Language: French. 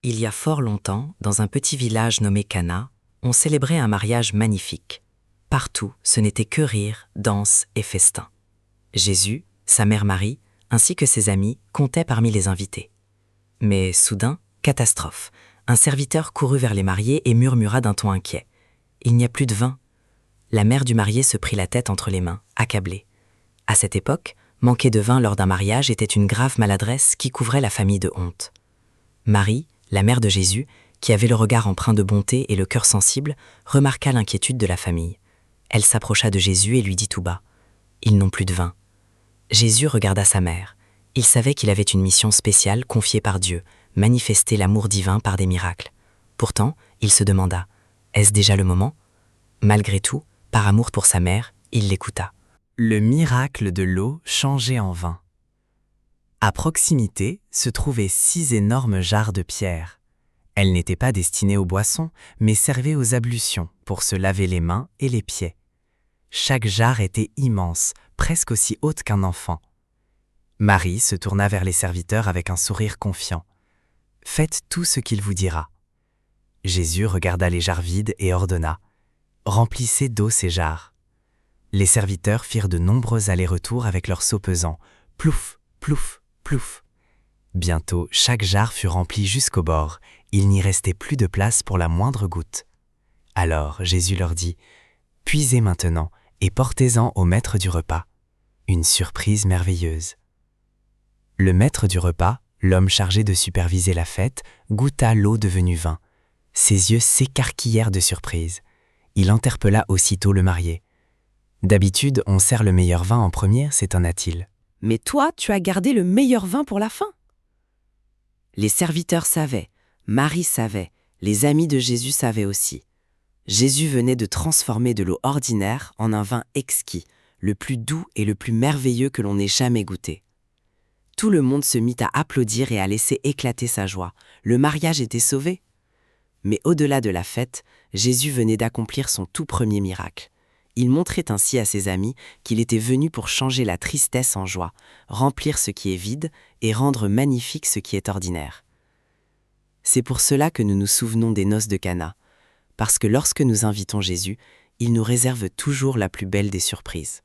Il y a fort longtemps, dans un petit village nommé Cana, on célébrait un mariage magnifique. Partout, ce n'était que rire, danse et festin. Jésus, sa mère Marie, ainsi que ses amis, comptaient parmi les invités. Mais soudain, catastrophe. Un serviteur courut vers les mariés et murmura d'un ton inquiet. « Il n'y a plus de vin !» La mère du marié se prit la tête entre les mains, accablée. À cette époque, manquer de vin lors d'un mariage était une grave maladresse qui couvrait la famille de honte. Marie, la mère de Jésus, qui avait le regard empreint de bonté et le cœur sensible, remarqua l'inquiétude de la famille. Elle s'approcha de Jésus et lui dit tout bas « Ils n'ont plus de vin ». Jésus regarda sa mère. Il savait qu'il avait une mission spéciale confiée par Dieu, manifester l'amour divin par des miracles. Pourtant, il se demanda « Est-ce déjà le moment ?» Malgré tout, par amour pour sa mère, il l'écouta. Le miracle de l'eau changée en vin. À proximité se trouvaient 6 énormes jarres de pierre. Elles n'étaient pas destinées aux boissons, mais servaient aux ablutions pour se laver les mains et les pieds. Chaque jarre était immense, presque aussi haute qu'un enfant. Marie se tourna vers les serviteurs avec un sourire confiant. « Faites tout ce qu'il vous dira. » Jésus regarda les jarres vides et ordonna « Remplissez d'eau ces jarres. » Les serviteurs firent de nombreux allers-retours avec leurs seaux pesants. Plouf, plouf, plouf. Bientôt, chaque jarre fut remplie jusqu'au bord. Il n'y restait plus de place pour la moindre goutte. Alors Jésus leur dit « Puisez maintenant et portez-en au maître du repas. » Une surprise merveilleuse. Le maître du repas, l'homme chargé de superviser la fête, goûta l'eau devenue vin. Ses yeux s'écarquillèrent de surprise. Il interpella aussitôt le marié. « D'habitude, on sert le meilleur vin en premier, s'étonna-t-il. Mais toi, tu as gardé le meilleur vin pour la fin. » Les serviteurs savaient, Marie savait, les amis de Jésus savaient aussi. Jésus venait de transformer de l'eau ordinaire en un vin exquis, le plus doux et le plus merveilleux que l'on ait jamais goûté. Tout le monde se mit à applaudir et à laisser éclater sa joie. Le mariage était sauvé. Mais au-delà de la fête, Jésus venait d'accomplir son tout premier miracle. Il montrait ainsi à ses amis qu'il était venu pour changer la tristesse en joie, remplir ce qui est vide et rendre magnifique ce qui est ordinaire. C'est pour cela que nous nous souvenons des noces de Cana, parce que lorsque nous invitons Jésus, il nous réserve toujours la plus belle des surprises.